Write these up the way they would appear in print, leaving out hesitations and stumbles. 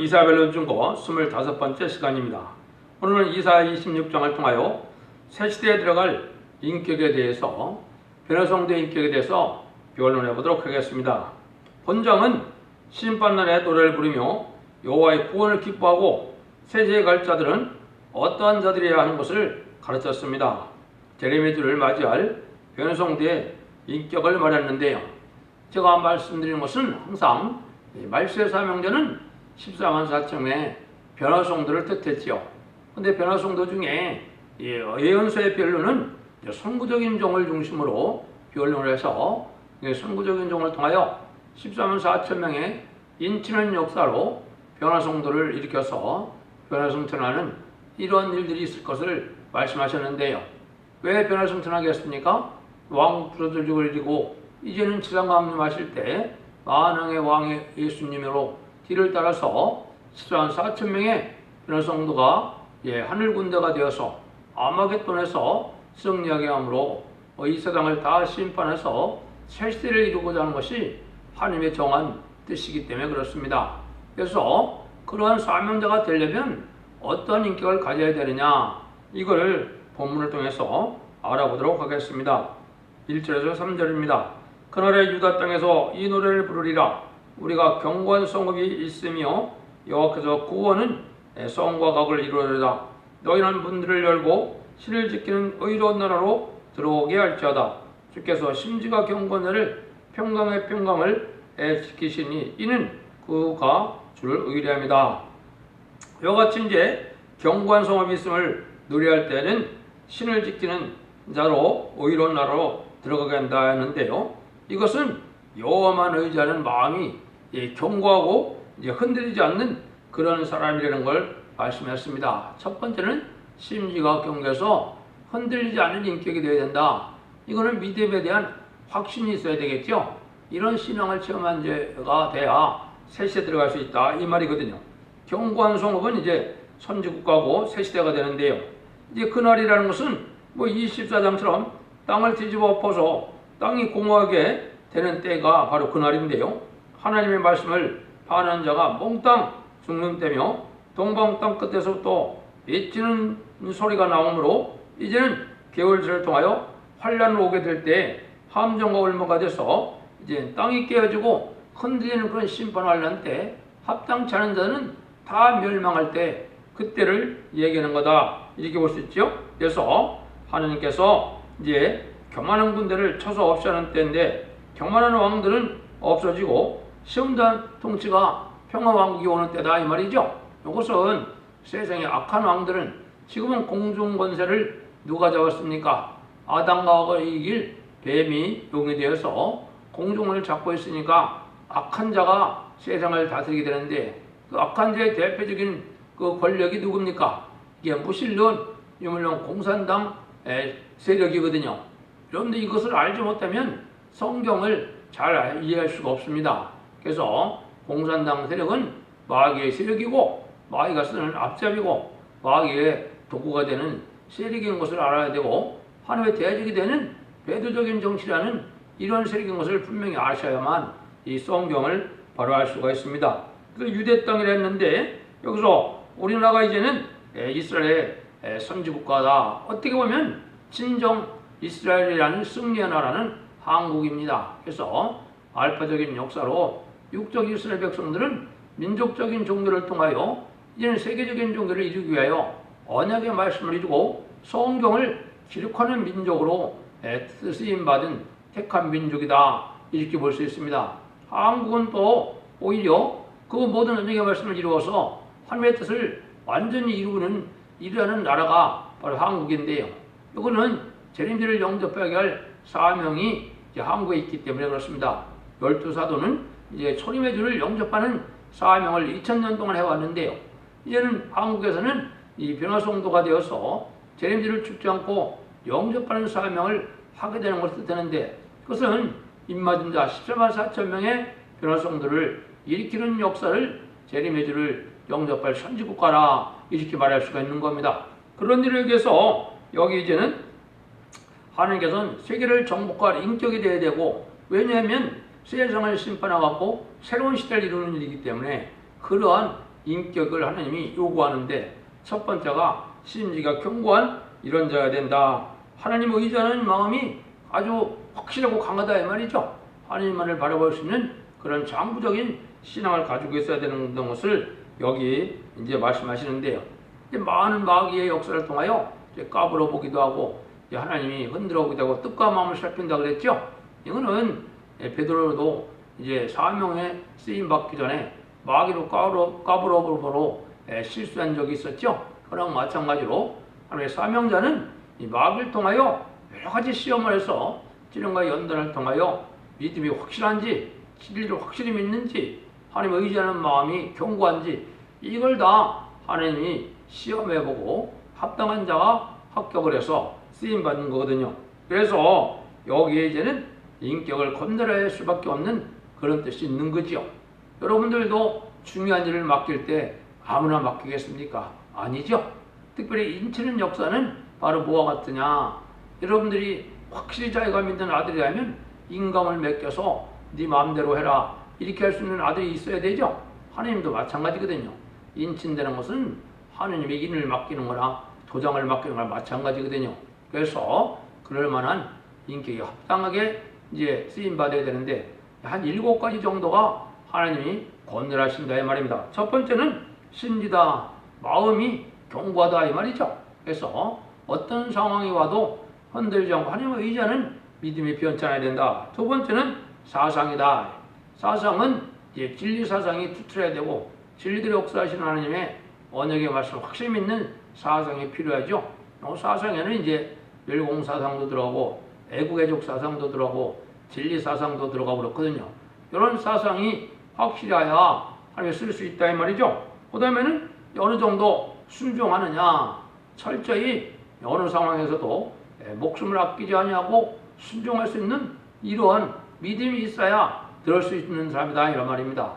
이사벨로 중고 25번째 시간입니다. 오늘은 이사 26장을 통하여 새 시대에 들어갈 인격에 대해서, 변화성도의 인격에 대해서 변론해 보도록 하겠습니다. 본장은 심판날에 노래를 부르며 여호와의 구원을 기뻐하고 세세에 갈 자들은 어떠한 자들이어야 하는 것을 가르쳤습니다. 제레미야를 맞이할 변화성도의 인격을 말했는데요. 제가 말씀드리는 것은 항상 말세 사명자는 14만 4천의 변화성도를 뜻했지요. 근데 변화성도 중에 예언서의 변론은 선구적인 종을 중심으로 변론을 해서 선구적인 종을 통하여 14만 4천 명의 인치는 역사로 변화성도를 일으켜서 변화성천하는 이런 일들이 있을 것을 말씀하셨는데요. 왜 변화성천하게 했습니까? 왕 부서들죽을 이루고 이제는 지상 강림하실 때 만왕의 왕의 예수님으로 뒤를 따라서 14만 4천 명의 변화성도가 하늘 군대가 되어서 아마겟돈에서 승리하게 함으로 이 세상을 다 심판해서 새 시대를 이루고자 하는 것이 하나님의 정한 뜻이기 때문에 그렇습니다. 그래서 그러한 사명자가 되려면 어떤 인격을 가져야 되느냐, 이걸 본문을 통해서 알아보도록 하겠습니다. 1절에서 3절입니다. 그날에 유다 땅에서 이 노래를 부르리라. 우리가 견고한 성읍이 있으며 여호와께서 구원은 성과 각을 이루리라. 너희는 문들을 열고 신을 지키는 의로운 나라로 들어오게 할지어다. 주께서 심지가 견고한 자를 평강의 평강을 지키시니 이는 그가 주를 의뢰합니다. 이와 같이 이제 견고한 성읍이 있음을 노래할 때는 신을 지키는 자로 의로운 나라로 들어가게 한다 했는데요. 이것은 여호와만 의지하는 마음이 견고하고 흔들리지 않는 그런 사람이라는 걸 말씀했습니다. 첫 번째는 심지가 견고해서 흔들리지 않는 인격이 되어야 된다. 이거는 믿음에 대한 확신이 있어야 되겠죠. 이런 신앙을 체험한 자가 돼야 새 시대에 들어갈 수 있다, 이 말이거든요. 견고한 성읍은 이제 선지국가고 새 시대가 되는데요. 이제 그날이라는 것은 24장처럼 땅을 뒤집어 엎어서 땅이 공허하게 되는 때가 바로 그날인데요. 하나님의 말씀을 반하는 자가 몽땅 죽는 때며 동방 땅 끝에서부터 외치는 소리가 나오므로 이제는 개월절을 통하여 환란을 오게 될 때 함정과 울모가 돼서 이제 땅이 깨어지고 흔들리는 그런 심판 환란 때 합당치 않은 자는 다 멸망할 때 그때를 얘기하는 거다, 이렇게 볼 수 있죠. 그래서 하나님께서 이제 교만한 군대를 쳐서 없애하는 때인데 교만한 왕들은 없어지고 시험단 통치가 평화왕국이 오는 때다, 이 말이죠. 이것은 세상의 악한 왕들은 지금은 공중권세를 누가 잡았습니까? 아담과 하와가 이길 뱀이 용이 되어서 공중을 잡고 있으니까 악한 자가 세상을 다스리게 되는데 그 악한 자의 대표적인 그 권력이 누굽니까? 이게 무신론, 유물론 공산당 세력이거든요. 그런데 이것을 알지 못하면 성경을 잘 이해할 수가 없습니다. 그래서 공산당 세력은 마귀의 세력이고 마귀가 쓰는 앞잡이고 마귀의 도구가 되는 세력인 것을 알아야 되고 하나님의 대적이 되는 배도적인 정치라는 이런 세력인 것을 분명히 아셔야만 이 성경을 바로 알 수가 있습니다. 그래서 유대 땅이라 했는데 여기서 우리나라가 이제는 이스라엘의 선지국가다. 어떻게 보면 진정 이스라엘이라는 승리의 나라는 한국입니다. 그래서 알파적인 역사로 육적 이스라엘 백성들은 민족적인 종교를 통하여 이제는 세계적인 종교를 이루기 위하여 언약의 말씀을 이루고 성경을 기록하는 민족으로 쓰임받은 택한 민족이다, 이렇게 볼 수 있습니다. 한국은 또 오히려 그 모든 언약의 말씀을 이루어서 하나님의 뜻을 완전히 이루는 나라가 바로 한국인데요. 이거는 재림절을 영접하게 할 사명이 이제 한국에 있기 때문에 그렇습니다. 12사도는 이제 초림의 주를 영접하는 사명을 2000년 동안 해왔는데요. 이제는 한국에서는 이 변화성도가 되어서 재림절을 춥지 않고 영접하는 사명을 하게 되는 것을 뜻하는데 그것은 입맞은 자 14만 4천 명의 변화성도를 일으키는 역사를 재림의 주를 영접할 선지국가라, 이렇게 말할 수가 있는 겁니다. 그런 일을 위해서 여기 이제는 하나님께서는 세계를 정복할 인격이 되어야 되고, 왜냐하면 세상을 심판하고 새로운 시대를 이루는 일이기 때문에 그러한 인격을 하나님이 요구하는데 첫 번째가 심지가 견고한 이런 자가 된다. 하나님을 의지하는 마음이 아주 확실하고 강하다 이 말이죠. 하나님만을 바라볼 수 있는 그런 장부적인 신앙을 가지고 있어야 되는 것을 여기 이제 말씀하시는데요. 이제 많은 마귀의 역사를 통하여 이제 까불어 보기도 하고 이제 하나님이 흔들어 보기도 하고 뜻과 마음을 살핀다 그랬죠. 이거는 베드로도 이제 사명에 쓰임 받기 전에 마귀로 까불어 보로 실수한 적이 있었죠. 그랑 마찬가지로 하나님의 사명자는 이 마귀를 통하여 여러 가지 시험을 해서 진리과 연단을 통하여 믿음이 확실한지 진리를 확실히 믿는지 하나님을 의지하는 마음이 견고한지 이걸 다 하나님이 시험해보고 합당한 자가 합격을 해서 쓰임받는 거거든요. 그래서 여기에 이제는 인격을 건드려야 할 수밖에 없는 그런 뜻이 있는 거죠. 여러분들도 중요한 일을 맡길 때 아무나 맡기겠습니까? 아니죠. 특별히 인치는 역사는 바로 뭐와 같으냐. 여러분들이 확실히 자기가 믿는 아들이라면 인감을 맡겨서 네 마음대로 해라 이렇게 할 수 있는 아들이 있어야 되죠. 하나님도 마찬가지거든요. 인친되는 것은 하나님의 인을 맡기는 거나 도장을 맡기는 거나 마찬가지거든요. 그래서 그럴 만한 인격이 합당하게 이제 쓰임 받아야 되는데 한 7가지 정도가 하나님이 건설하신다 이 말입니다. 첫 번째는 신지다. 마음이 견고하다 이 말이죠. 그래서 어떤 상황이 와도 흔들지 않고 하나님을 의지하는 믿음이 변천해야 된다. 두 번째는 사상이다. 사상은 이제 진리 사상이 투철해야 되고 진리들의 역사하시는 하나님의 언약의 말씀을 확실히 믿는 사상이 필요하죠. 사상에는 이제 멸공 사상도 들어가고 애국애족 사상도 들어가고 진리 사상도 들어가고 그렇거든요. 이런 사상이 확실해야 하나님이 쓸 수 있다 이 말이죠. 그 다음에는 어느 정도 순종하느냐. 철저히 어느 상황에서도 목숨을 아끼지 아니하고 순종할 수 있는 이러한 믿음이 있어야 들을 수 있는 사람이다 이런 말입니다.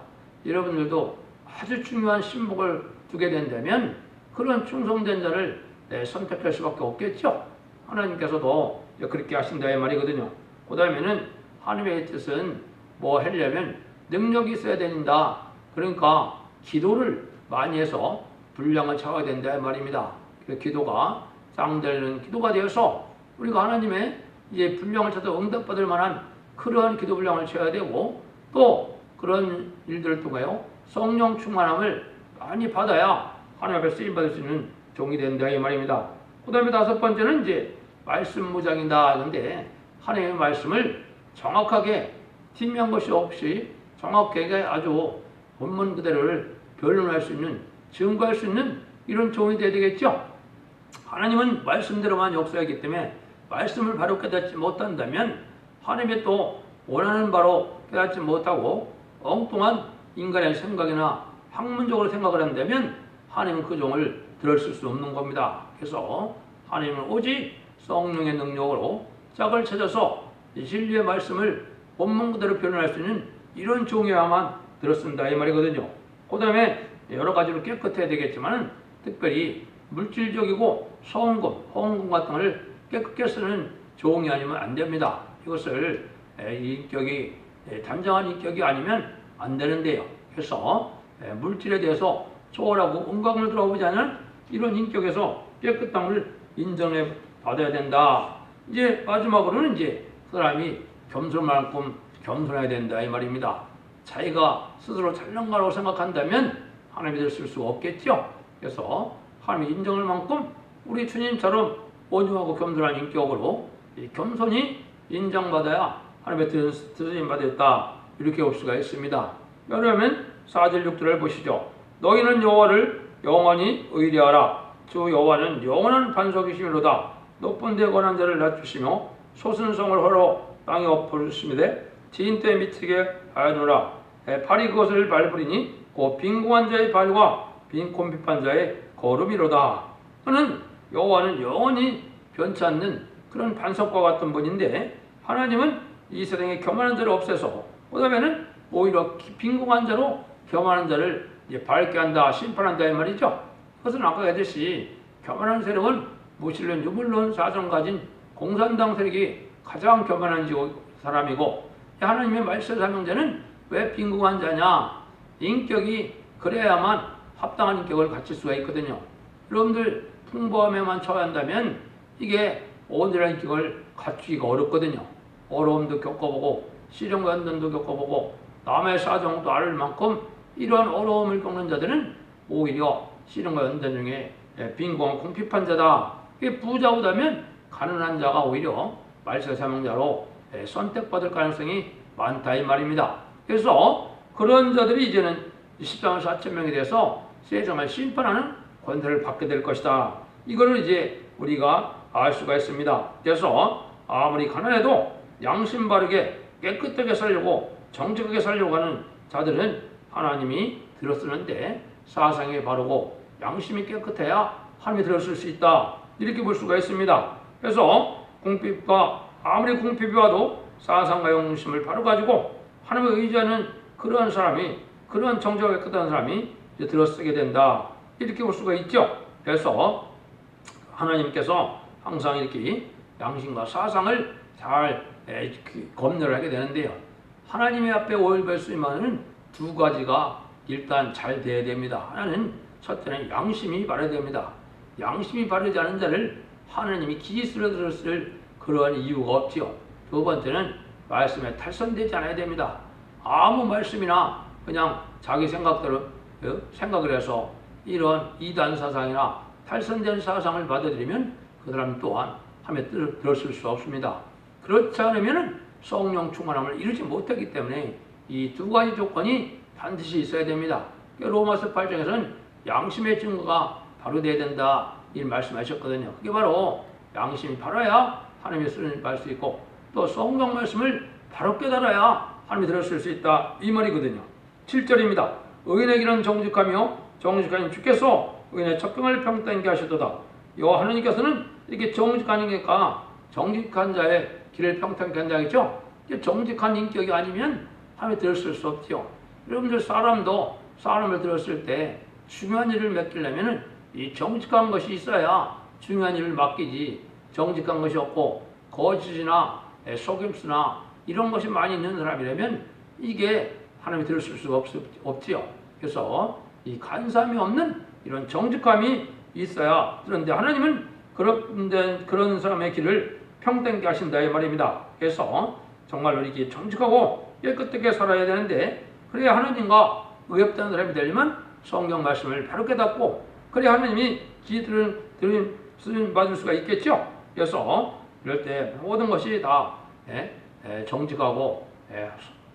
여러분들도 아주 중요한 신복을 두게 된다면 그런 충성된 자를 선택할 수밖에 없겠죠. 하나님께서도 그렇게 하신다 이 말이거든요. 그 다음에는 하나님의 뜻은 뭐 하려면 능력이 있어야 된다. 그러니까 기도를 많이 해서 분량을 차야 된다 이 말입니다. 그 기도가 쌍되는 기도가 되어서 우리가 하나님의 이제 분량을 차서 응답받을 만한 그러한 기도 분량을 채워야 되고 또 그런 일들을 통하여 성령 충만함을 많이 받아야 하나님 앞에 쓰임 받을 수 있는 종이 된다 이 말입니다. 그 다음에 다섯 번째는 이제 말씀 무장이다. 그런데 하나님의 말씀을 정확하게 희미한 것이 없이 정확하게 아주 본문 그대로를 변론할 수 있는 증거할 수 있는 이런 종이 되어야 되겠죠. 하나님은 말씀대로만 역사하기 때문에 말씀을 바로 깨닫지 못한다면 하나님의 또 원하는 바로 깨닫지 못하고 엉뚱한 인간의 생각이나 학문적으로 생각을 한다면 하나님은 그 종을 들었을 수 없는 겁니다. 그래서 하나님은 오직 성령의 능력으로 짝을 찾아서 진리의 말씀을 본문 그대로 표현할 수 있는 이런 종이어야만 들었습니다 이 말이거든요. 그 다음에 여러 가지로 깨끗해야 되겠지만 특별히 물질적이고 소원금, 헌금 같은 걸 깨끗게 쓰는 종이 아니면 안 됩니다. 이것을 인격이 단정한 인격이 아니면 안 되는데요. 그래서 물질에 대해서 초월하고 은광을 들어보지 않은 이런 인격에서 깨끗함을 인정해 받아야 된다. 이제 마지막으로는 이제 사람이 겸손만큼 겸손해야 된다 이 말입니다. 자기가 스스로 잘난가라고 생각한다면 하나님이 될 수 없겠죠. 그래서 하나님의 인정할 만큼 우리 주님처럼 온유하고 겸손한 인격으로 이 겸손히 인정받아야 하나님의 뜻을 받았다 이렇게 볼 수가 있습니다. 그러면 4절 6절을 보시죠. 너희는 여호와를 영원히 의뢰하라. 주 여호와는 영원한 반석이시미로다. 높은 데 권한 자를 낮추시며 소순성을 허러 땅에 엎어주시되 지인때 미치게 하여노라. 발이 그것을 밟으리니 곧 빈궁한 자의 발과 빈곤핍한 자의 걸음이로다. 그는 여호와는 영원히 변치 않는 그런 반석과 같은 분인데 하나님은 이 세상에 교만한 자를 없애서 그 다음에는 오히려 빈궁한 자로 교만한 자를 이제 밝게 한다, 심판한다 이 말이죠. 그것은 아까 했듯이 교만한 세력은 무신론, 유물론 사정 가진 공산당 세력이 가장 교만한 사람이고 하나님의 말세 사명자는 왜 빈궁한 자냐? 인격이 그래야만 합당한 인격을 갖출 수가 있거든요. 여러분들 풍부함에만 처한다면 이게 온전한 인격을 갖추기가 어렵거든요. 어려움도 겪어보고 시련과 연단도 겪어보고 남의 사정도 알 만큼 이러한 어려움을 겪는 자들은 오히려 시련과 연단 중에 빈곤한 궁핍한 자다. 이게 부자보다면 가난한 자가 오히려 말세 사명자로 선택받을 가능성이 많다 이 말입니다. 그래서 그런 자들이 이제는 14만 4천 명에 대해서 세상을 심판하는 권세를 받게 될 것이다. 이거를 이제 우리가 알 수가 있습니다. 그래서 아무리 가난해도 양심 바르게 깨끗하게 살려고 정직하게 살려고 하는 자들은 하나님이 들어쓰는데 사상이 바르고 양심이 깨끗해야 하나님이 들어쓸 수 있다. 이렇게 볼 수가 있습니다. 그래서 아무리 궁핍이 와도 사상과 양심을 바로 가지고 하나님을 의지하는 그런 사람이, 그런 정직하게 깨끗한 사람이 이제 들어쓰게 된다. 이렇게 볼 수가 있죠. 그래서 하나님께서 항상 이렇게 양심과 사상을 잘 검열을 하게 되는데요. 하나님의 앞에 오해할 수 있는 두 가지가 일단 잘 돼야 됩니다. 하나는 첫째는 양심이 바라야 됩니다. 양심이 바르지 않은 자를 하나님이 기스로 들었을 그러한 이유가 없지요. 두 번째는 말씀에 탈선되지 않아야 됩니다. 아무 말씀이나 그냥 자기 생각대로 생각을 해서 이런 이단 사상이나 탈선된 사상을 받아들이면 그 사람 또한 함에 들었을 수 없습니다. 그렇지 않으면 성령 충만함을 이루지 못하기 때문에 이 두 가지 조건이 반드시 있어야 됩니다. 로마서 8장에서는 양심의 증거가 바로 돼야 된다 이 말씀하셨거든요. 그게 바로 양심이 바라야 하나님의 쓰는 받을 수 있고 또 성경 말씀을 바로 깨달아야 하나님이 들었을 수 있다 이 말이거든요. 7절입니다. 의인에게는 정직하며 정직한 주께서 의인의 첩경을 평등하게 하시도다. 여호와 하나님께서는 이렇게 정직하니까 정직한 자의 길을 평탄케 한다겠죠. 정직한 인격이 아니면 하나님이 들었을 수 없죠. 여러분들 사람도 사람을 들었을 때 중요한 일을 맡기려면 이 정직한 것이 있어야 중요한 일을 맡기지. 정직한 것이 없고 거짓이나 속임수나 이런 것이 많이 있는 사람이라면 이게 하나님이 들었을 수가 없지요. 그래서 이 간사함이 없는 이런 정직함이 있어야. 그런데 하나님은 그런 사람의 길을 평등하게 하신다 이 말입니다. 그래서 정말로 이렇게 정직하고 깨끗하게 살아야 되는데 그래야 하나님과 의협되는 사람이 되려면 성경 말씀을 바로 깨닫고 그래야 하나님이 지들은 쓰임 받을 수가 있겠죠. 그래서 이럴 때 모든 것이 다 정직하고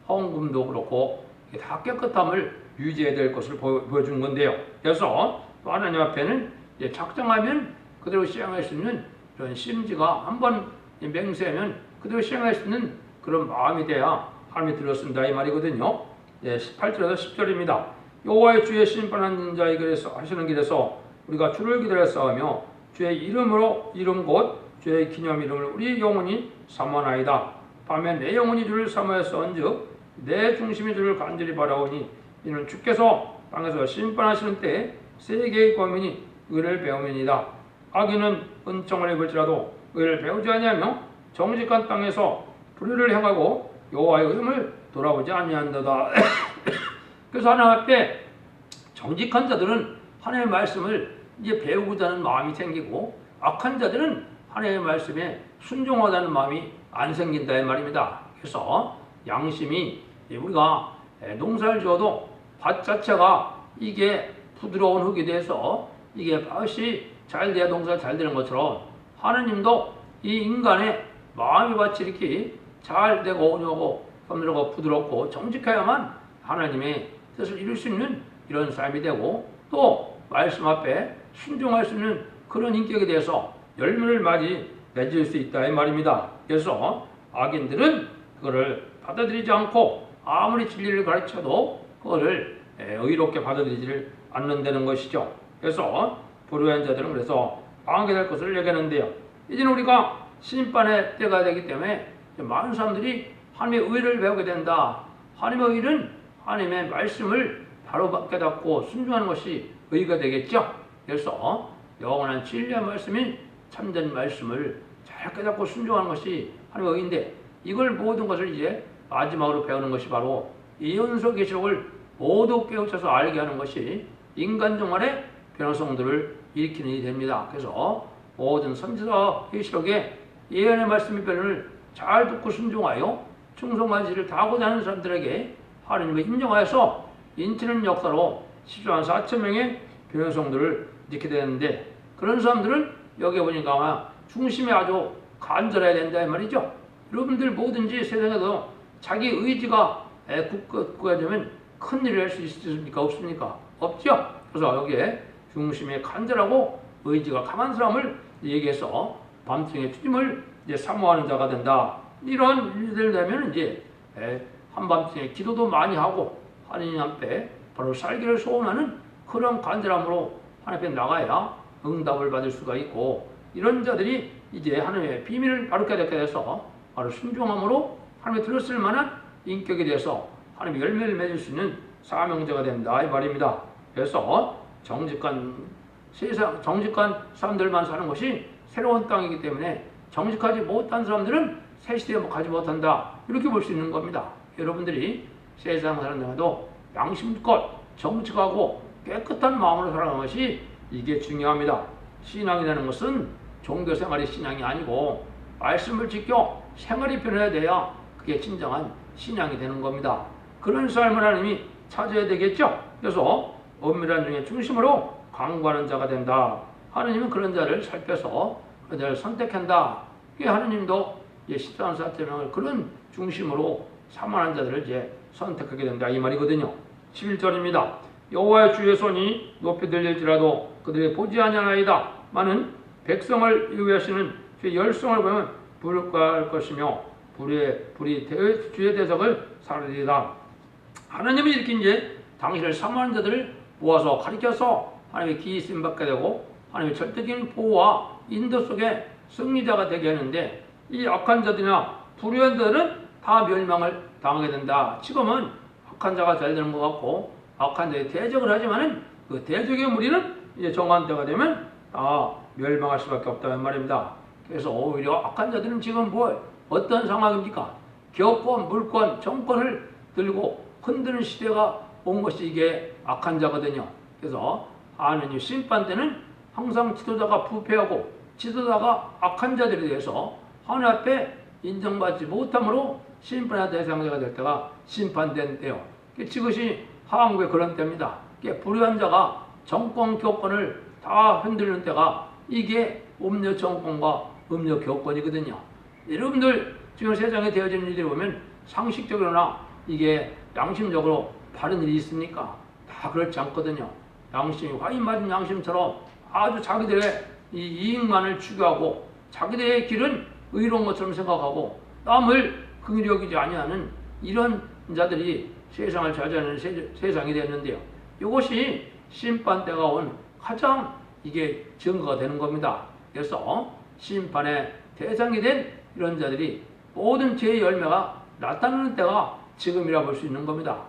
헌금도 그렇고 다 깨끗함을 유지해야 될 것을 보여준 건데요. 그래서 또 하나님 앞에는 작정하면 그대로 시행할 수 있는 그런 심지가 한번 맹세하면 그대로 시행할 수 있는 그런 마음이 돼야 하나님이 들었습니다 이 말이거든요. 18절에서 10절입니다. 여호와의 주의 심판하는 자의 길에서 하시는 길에서 우리가 주를 기다려 싸우며 주의 이름 곧 주의 기념 이름을 우리 영혼이 삼원하이다. 밤에 내 영혼이 주를 사모했은즉 내 중심이 주를 간절히 바라오니 이는 주께서 땅에서 심판하시는 때에 세계의 거민이 의를 배우면이다. 악인은 은총을 입을지라도 의를 배우지 아니하며 정직한 땅에서 불의를 행하고 여호와의 이름을 돌아보지 아니한다다. 그래서 하나님 앞에 정직한 자들은 하나님의 말씀을 이제 배우고자 하는 마음이 생기고 악한 자들은 하나님의 말씀에 순종하다는 마음이 안 생긴다 이 말입니다. 그래서 양심이 우리가 농사를 지어도 밭 자체가 이게 부드러운 흙이 돼서 이게 밭이 잘 돼야 농사가 잘 되는 것처럼 하나님도 이 인간의 마음이 밭이 이렇게 잘 되고 온유하고 섬들하고 부드럽고 정직해야만 하나님의 뜻을 이룰 수 있는 이런 삶이 되고 또 말씀 앞에 순종할 수 있는 그런 인격에 대해서 열매를 많이 맺을 수 있다 이 말입니다. 그래서 악인들은 그거를 받아들이지 않고 아무리 진리를 가르쳐도 그거를 의롭게 받아들이지를 않는다는 것이죠. 그래서 불의한 자들은 그래서 망하게 될 것을 얘기하는데요. 이제는 우리가 심판의 때가 되기 때문에 많은 사람들이 하나님의 의를 배우게 된다. 하나님의 의는 하나님의 말씀을 바로 깨닫고 순종하는 것이 의가 되겠죠. 그래서 영원한 진리의 말씀인 참된 말씀을 잘 깨닫고 순종하는 것이 하나님의 의인데 이걸 모든 것을 이제 마지막으로 배우는 것이 바로 이 연소 계시록을 모두 깨우쳐서 알게 하는 것이 인간 종말의 변화성들을 일으키는 일이 됩니다. 그래서 모든 선지자 계시록의 예언의 말씀의 변론을 잘 듣고 순종하여 충성만지를 다하고자 하는 사람들에게 하나님을 인정하여서 인치는 역사로 10조 4천 명의 변화성들을 일으키게 되는데, 그런 사람들은 여기 보니까 아마 중심이 아주 간절해야 된다 이 말이죠. 여러분들 뭐든지 세상에서 자기 의지가 굳건하면 큰 일을 할 수 있습니까? 없습니까? 없죠. 그래서 여기에 중심에 간절하고 의지가 강한 사람을 얘기해서 밤중에 주님을 이제 사모하는 자가 된다. 이런 일들 되면 이제 한밤중에 기도도 많이 하고 하나님 앞에 바로 살기를 소원하는 그런 간절함으로 하나님 앞에 나가야 응답을 받을 수가 있고, 이런 자들이 이제 하나님의 비밀을 바르게 듣게 돼서 바로 순종함으로 하나님의 들었을 만한 인격에 대해서 하나님의 열매를 맺을 수 있는 사명자가 된다 이 말입니다. 그래서 정직한 사람들만 사는 것이 새로운 땅이기 때문에 정직하지 못한 사람들은 새 시대에 가지 못한다, 이렇게 볼 수 있는 겁니다. 여러분들이 세상 사람들과도 양심껏 정직하고 깨끗한 마음으로 살아가는 것이 이게 중요합니다. 신앙이라는 것은 종교생활이 신앙이 아니고 말씀을 지켜 생활이 변해야 돼야 그게 진정한 신앙이 되는 겁니다. 그런 삶을 하나님이 찾아야 되겠죠. 그래서 엄밀한 중에 중심으로 강구하는 자가 된다. 하나님은 그런 자를 살펴서 그 자를 선택한다. 그게 하나님도 14,400명을 그런 중심으로 사모하는 자들을 이제 선택하게 된다 이 말이거든요. 11절입니다. 여호와의 주의 손이 높이 들릴지라도 그들이 보지 아니하나이다. 많은 백성을 위하시는 주의 열성을 보면 불과할 것이며 불이 주의 대적을 사르리이다. 하나님이 이렇게 이제 당신을 사모하는 자들을 모아서 가리켜서 하나님의 기이 쓰임 받게 되고 하나님의 절대적인 보호와 인도 속에 승리자가 되게 하는데, 이 악한 자들이나 불의한 자들은 다 멸망을 당하게 된다. 지금은 악한 자가 잘 되는 것 같고 악한 자의 대적을 하지만은 그 대적의 무리는 이제 정한 때가 되면 다 멸망할 수밖에 없다는 말입니다. 그래서 오히려 악한 자들은 지금 어떤 상황입니까? 교권, 물권, 정권을 들고 흔드는 시대가 온 것이 이게 악한 자거든요. 그래서 하나님 심판 때는 항상 지도자가 부패하고 지도자가 악한 자들에 대해서 하나님 앞에 인정받지 못함으로 심판의 대상자가 될 때가 심판된 때요. 이것이 한국의 그런 때입니다. 불의한 자가 정권, 교권을 다 흔들는 때가 이게 음료 정권과 음료 교권이거든요. 여러분들 지금 세상에 되어지는 일들을 보면 상식적으로나 이게 양심적으로 바른 일이 있습니까? 다 그렇지 않거든요. 양심이 화인 맞은 양심처럼 아주 자기들의 이 이익만을 추구하고 자기들의 길은 의로운 것처럼 생각하고 남을 긍휼히 여기지 아니하는 이런 자들이 세상을 차지하는 세상이 됐는데요. 이것이 심판 때가 온 가장 이게 증거가 되는 겁니다. 그래서 심판의 대상이 된 이런 자들이 모든 죄의 열매가 나타나는 때가 지금이라 볼 수 있는 겁니다.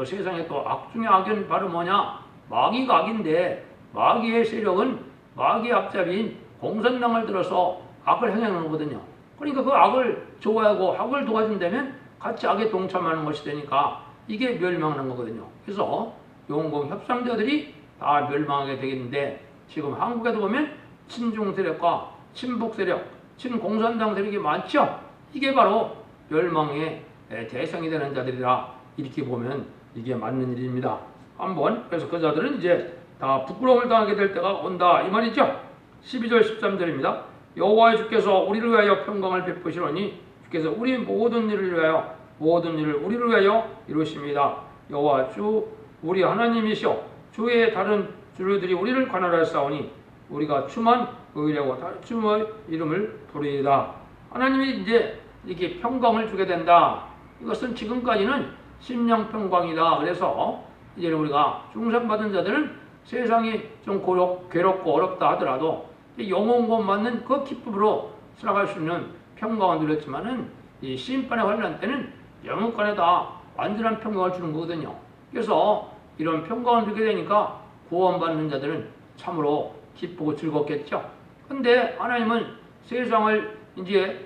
세상에 또 악 중에 악은 바로 뭐냐? 마귀가 악인데 마귀의 세력은 마귀의 앞잡이인 공산당을 들어서 악을 행하는 거거든요. 그러니까 그 악을 좋아하고 악을 도와준다면 같이 악에 동참하는 것이 되니까 이게 멸망하는 거거든요. 그래서 용공 협상자들이 다 멸망하게 되겠는데, 지금 한국에도 보면 친중 세력과 친북 세력, 친공산당 세력이 많죠. 이게 바로 멸망의 대상이 되는 자들이라 이렇게 보면 이게 맞는 일입니다. 한번 그래서 그 자들은 이제 다 부끄러움을 당하게 될 때가 온다 이 말이죠. 12절 13절입니다. 여호와의 주께서 우리를 위하여 평강을 베푸시려니 주께서 우리 모든 일을 위하여 모든 일을 우리를 위하여 이루십니다. 여호와 주 우리 하나님이시오 주의 다른 주류들이 우리를 관할하였사오니 우리가 주만 의뢰하고 주의 이름을 부르리이다. 하나님이 이제 이렇게 평강을 주게 된다. 이것은 지금까지는 심령 평강이다. 그래서 이제 우리가 중상받은 자들은 세상이 좀 괴롭고 어렵다 하더라도 영원권 맞는 그 기쁨으로 살아갈 수 있는 평강을 누렸지만은 이 심판의 환난 때는 영원권에 다 완전한 평강을 주는 거거든요. 그래서 이런 평강을 주게 되니까 구원받는 자들은 참으로 기쁘고 즐겁겠죠. 근데 하나님은 세상을 이제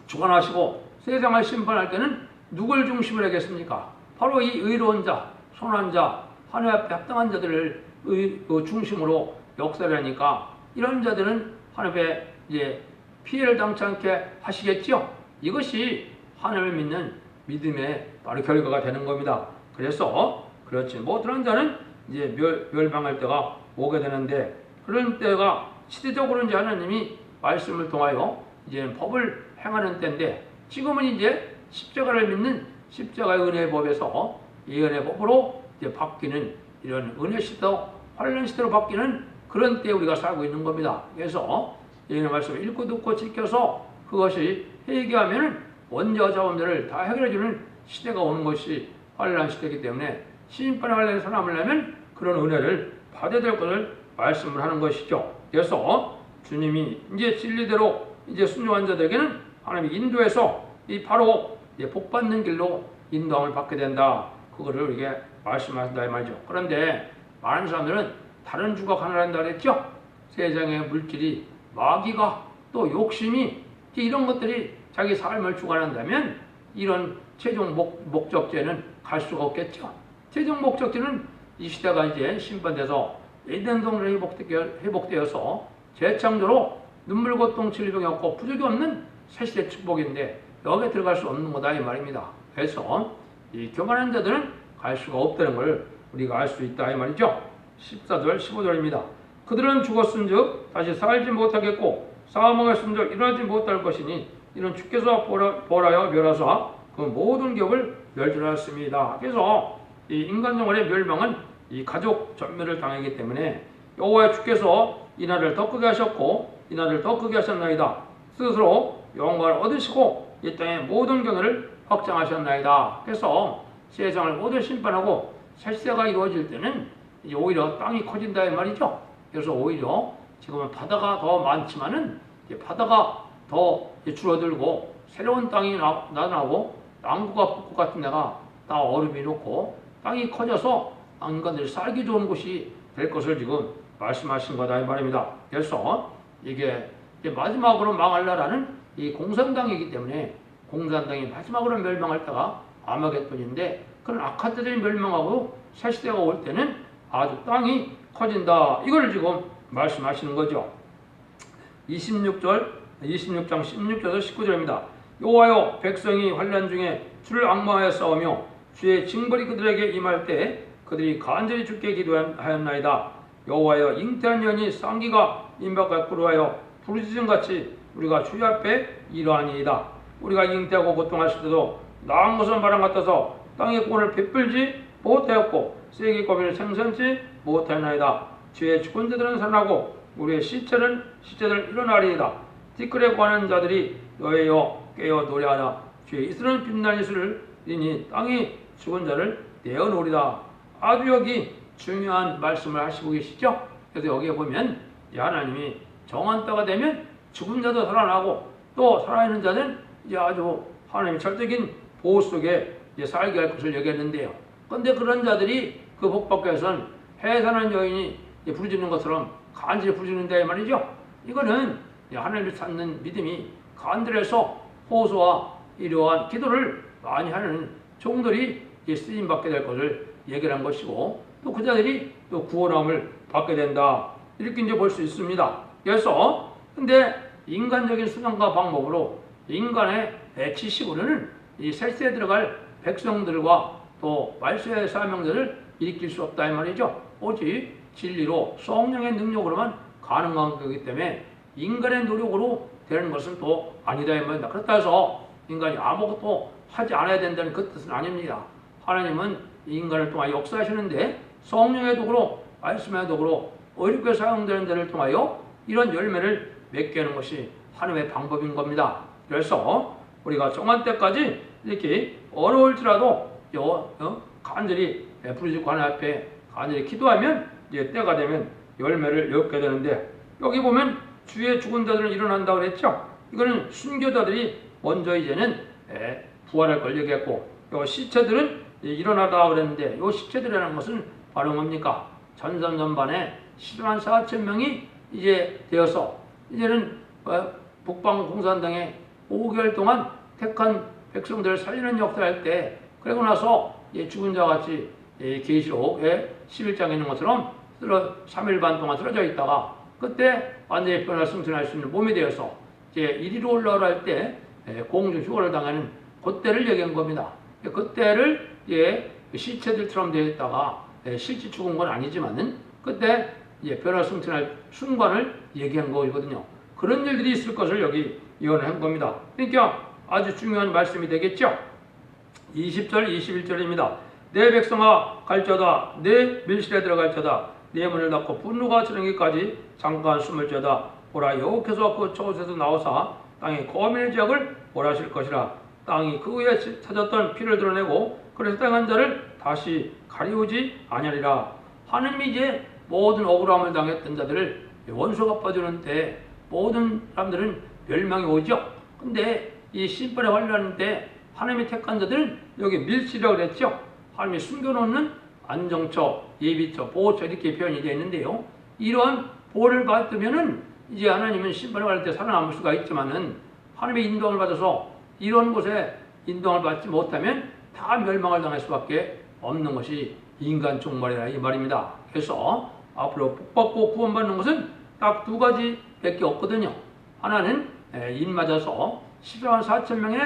주관하시고 세상을 심판할 때는 누굴 중심으로 하겠습니까? 바로 이 의로운 자, 선한 자, 하나님 앞에 합당한 자들을 중심으로 역사를 하니까 이런 자들은 하나님 앞에 이제 피해를 당치 않게 하시겠죠. 이것이 하나님을 믿는 믿음의 바로 결과가 되는 겁니다. 그래서 그렇지 못한 자는 이제 멸망할 때가 오게 되는데 그런 때가 시대적으로 이제 하나님이 말씀을 통하여 이제 법을 행하는 때인데 지금은 이제 십자가를 믿는 십자가의 은혜의 법에서 이 은혜의 법으로 이제 바뀌는 이런 은혜 시대로 환란 시대로 바뀌는 그런 때에 우리가 살고 있는 겁니다. 그래서 이 말씀을 읽고 듣고 지켜서 그것이 회개하면은 원죄와 자범죄를 다 해결해주는 시대가 오는 것이 환란 시대이기 때문에 심판에 관련 사람을 내면 그런 은혜를 받아야 될 것을 말씀을 하는 것이죠. 그래서 주님이 이제 진리대로 이제 순종한 자들에게는 하나님이 인도해서 이 바로 이제 복 받는 길로 인도함을 받게 된다. 그거를 우리에게 말씀하신다 이 말이죠. 그런데 많은 사람들은 다른 주가 가난한다 그랬죠. 세상의 물질이 마귀가 또 욕심이 이런 것들이 자기 삶을 주관한다면 이런 최종 목적지에는 갈 수가 없겠죠. 최종 목적지는 이 시대가 이제 심판돼서 에덴 동산이 회복되어서 재창조로 눈물 고통 질병이 없고 부족이 없는 새시대 축복인데 여기에 들어갈 수 없는 거다 이 말입니다. 그래서 이 교만한 자들은 갈 수가 없다는 걸 우리가 알 수 있다 이 말이죠. 14절 15절입니다. 그들은 죽었은즉 다시 살지 못하겠고 사망했은즉 일어나지 못할 것이니 이는 주께서 벌하여 멸하사 그 모든 격을 멸절하였습니다. 그래서 이 인간 영혼의 멸망은 이 가족 전멸을 당하기 때문에 여호와 주께서 이 날을 더 크게 하셨고 이 날을 더 크게 하셨나이다. 스스로 영광을 얻으시고 이 땅의 모든 경애를 확장하셨나이다. 그래서 세상을 모두 심판하고 셋세가 이루어질 때는 이제 오히려 땅이 커진다 이 말이죠. 그래서 오히려 지금은 바다가 더 많지만은 바다가 더 줄어들고 새로운 땅이 나타나고 남구가 북구 같은 데가 다 얼음이 녹고 땅이 커져서 인간들이 살기 좋은 곳이 될 것을 지금 말씀하신 거다 이 말입니다. 그래서 이게 마지막으로 망할 나라는 이 공산당이기 때문에 공산당이 마지막으로 멸망할 때가 아마겟돈인데 그런 악한 자들이 멸망하고 새 시대가 올 때는 아주 땅이 커진다. 이걸 지금 말씀하시는 거죠. 26장 16절에서 19절입니다. 여호와여 백성이 환난 중에 주를 앙망하여 싸우며 주의 징벌이 그들에게 임할 때 그들이 간절히 주께 기도하였나이다. 여호와여 잉태한 년이 쌍기가 임박할 꾸루하여 부르짖음같이 우리가 주의 앞에 이러하니이다. 우리가 잉태하고 고통하실 때도 나은 것은 바람 같아서 땅의 구원을 베풀지 못하였고 세계 고민을 생산치 못하였나이다. 주의 죽은 자들은 살아나고 우리의 시체들 일어나리이다. 티끌에 관한 자들이 너희여 깨어 노래하라. 주의 이슬은 빛난 이슬이니 땅이 죽은 자를 내어놓으리다. 아주 여기 중요한 말씀을 하시고 계시죠. 그래서 여기에 보면 하나님이 정한 때가 되면 죽은 자도 살아나고 또 살아있는 자는 이제 아주 하나님의 절대적인 보호 속에 이제 살게 할 것을 얘기했는데요. 그런데 그런 자들이 그 복받기 위해서는 해산한 여인이 부르짖는 것처럼 간절히 부르짖는다 이 말이죠. 이거는 하나님을 찾는 믿음이 간절해서 호소와 이러한 기도를 많이 하는 종들이 쓰임받게 될 것을 얘기한 것이고 또 그 자들이 또 구원함을 받게 된다. 이렇게 이제 볼 수 있습니다. 그래서 근데 인간적인 수단과 방법으로 인간의 지식으로는 이 셋세에 들어갈 백성들과 또 말세의 사명자를 일으킬 수 없다 이 말이죠. 오직 진리로 성령의 능력으로만 가능한 거기 때문에 인간의 노력으로 되는 것은 또 아니다 이 말입니다. 그렇다 해서 인간이 아무것도 하지 않아야 된다는 그 뜻은 아닙니다. 하나님은 인간을 통하여 역사하시는데 성령의 도구로 말씀의 도구로 어렵게 사용되는 데를 통하여 이런 열매를 맺게 하는 것이 하나님의 방법인 겁니다. 그래서 우리가 정한 때까지 이렇게 어려울지라도 간절히 부르짖고 하나님 앞에 간절히 기도하면 이제 때가 되면 열매를 얻게 되는데 여기 보면 주의 죽은 자들은 일어난다고 그랬죠. 이거는 순교자들이 먼저 이제는 부활할 걸 얘기했고 요 시체들은 일어나다 그랬는데 요 시체들이라는 것은 바로 뭡니까? 전산전반에 10만 4천 명이 이제 되어서 이제는 북방 공산당에 5개월 동안 택한 백성들을 살리는 역사를 할 때 그러고 나서 죽은 자와 같이 계시록의 11장에 있는 것처럼 3일 반 동안 쓰러져 있다가 그때 완전히 변화 승천할 수 있는 몸이 되어서 이제 이리로 올라오라 할 때 공중 휴거를 당하는 그때를 얘기한 겁니다. 그때를 시체들처럼 되어 있다가 실제 죽은 건 아니지만은 그때 변화 승천할 순간을 얘기한 거거든요. 그런 일들이 있을 것을 여기 예언한 겁니다. 그러니까 아주 중요한 말씀이 되겠죠. 20절, 21절입니다. 내 백성아 갈지어다, 내 밀실에 들어갈지어다, 내 문을 닫고 분노가 저녁기까지 잠깐 숨을지어다. 보라 여호와께서 그 저곳에서 나오사 땅의 거민의 지역을 벌하실 것이라. 땅이 그 위에 찾았던 피를 드러내고 그래서 당한 자를 다시 가리우지 아니하리라. 하느님이 이제 모든 억울함을 당했던 자들을 원수가 빠지는데 모든 사람들은 멸망이 오죠. 근데 이 심판에 관련할 때 하나님이 택한 자들은 여기 밀실이라고 그랬죠. 하나님이 숨겨놓는 안정처, 예비처, 보호처 이렇게 표현이 되어 있는데요. 이런 보호를 받으면은 이제 하나님은 심판에 관할 때 살아남을 수가 있지만은 하나님의 인도함을 받아서 이런 곳에 인도함을 받지 못하면 다 멸망을 당할 수밖에 없는 것이 인간 종말이라 이 말입니다. 그래서 앞으로 복받고 구원받는 것은 딱 두 가지밖에 없거든요. 하나는 인 맞아서 14만 4천 명의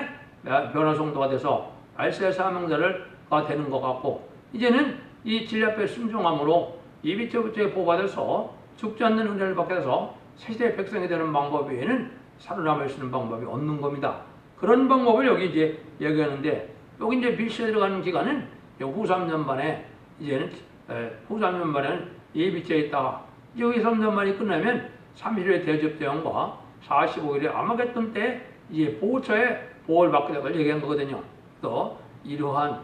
변화 성도가 돼서 알세 사명자가 되는 것 같고 이제는 이 진리 앞에 순종함으로 예비처부터에 보호받아서 죽지 않는 은혜를 받게 돼서 새시대의 백성이 되는 방법 외에는 살아남을 수 있는 방법이 없는 겁니다. 그런 방법을 여기 이제 얘기하는데 여기 이제 밀실에 들어가는 기간은 후 3년 만에 이제는 후 3년 만에는 예비처에 있다가 여기 3년 만이 끝나면 30일의 대접대형과 45일의 아마겟돈 때 이제 보호처에 보호를 받게 될 걸 얘기한 거거든요. 또 이러한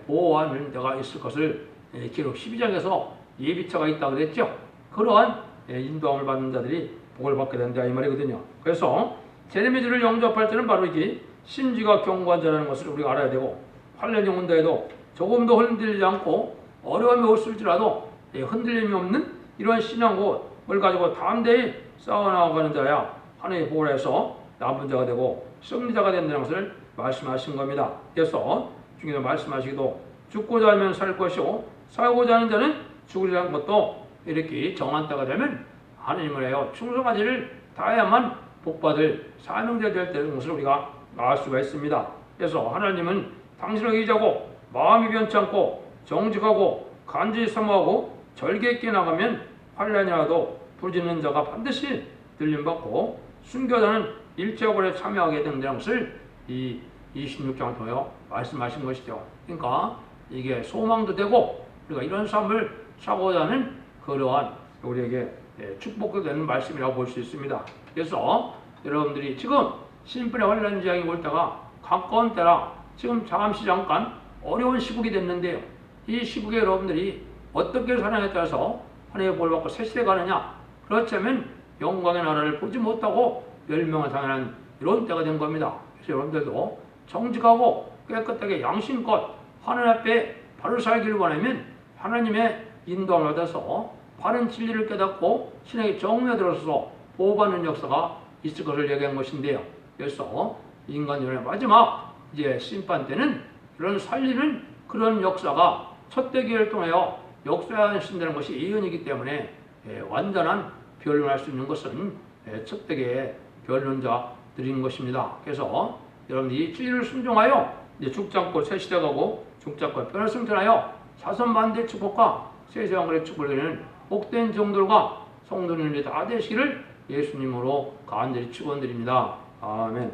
보호와 연대가 있을 것을 기록 12장에서 예비처가 있다고 그랬죠. 그러한 인도함을 받는 자들이 복을 받게 된다 이 말이거든요. 그래서 제레미야를 영접할 때는 바로 이게 심지가 견고한 자라는 것을 우리가 알아야 되고 8년 영혼다에도 조금도 흔들리지 않고 어려움이 올지라도 흔들림이 없는 이러한 신앙을 가지고 담대히 싸워나가는 자야 하나님의 복을 해서 남은 자가 되고 승리자가 된다는 것을 말씀하신 겁니다. 그래서 중에서 말씀하시기도 죽고자 하면 살 것이고 살고자 하는 자는 죽으리라는 것도 이렇게 정한 때가 되면 하나님을 해요 충성하지를 다해야만 복받을 사명자 되는 것을 우리가 알 수가 있습니다. 그래서 하나님은 당신을 의지하고 마음이 변치 않고 정직하고 간절히 사모하고 절개 있게 나가면 환난이라도 부르짖는 자가 반드시 들림받고 순교자는 일체고에 참여하게 된다는 것을 이 26장을 통해 말씀하신 것이죠. 그러니까 이게 소망도 되고 우리가 이런 삶을 사고자 하는 그러한 우리에게 축복도 되는 말씀이라고 볼 수 있습니다. 그래서 여러분들이 지금 심판의 환난 지향이 올 때가 가까운 때라 지금 잠깐 어려운 시국이 됐는데요. 이 시국에 여러분들이 어떻게 살아가냐에 따라서 하나님의 복을 받고 새 시대 가느냐 그렇다면 영광의 나라를 보지 못하고 멸망을 당하는 이런 때가 된 겁니다. 그래서 여러분들도 정직하고 깨끗하게 양심껏 하나님 앞에 바로 살기를 원하면 하나님의 인도함을 받아서 바른 진리를 깨닫고 신에게 정면에 들어서서 보호받는 역사가 있을 것을 얘기한 것인데요. 그래서 인간의 마지막 이제 심판 때는 이런 살리는 그런 역사가 첫대기를 통하여 역사하신다는 것이 예언이기 때문에 완전한 변론할 수 있는 것은 첫대기의 변론자들인 것입니다. 그래서 여러분이 진리를 순종하여 죽지 않고 새 시대 가고 죽지 않고 변을 승천하여 자선만대 축복과 세세왕국의 축복을 드리는 복된 종들과 성도님들이 다 되시기를 예수님으로 간절히 축원드립니다. 아멘.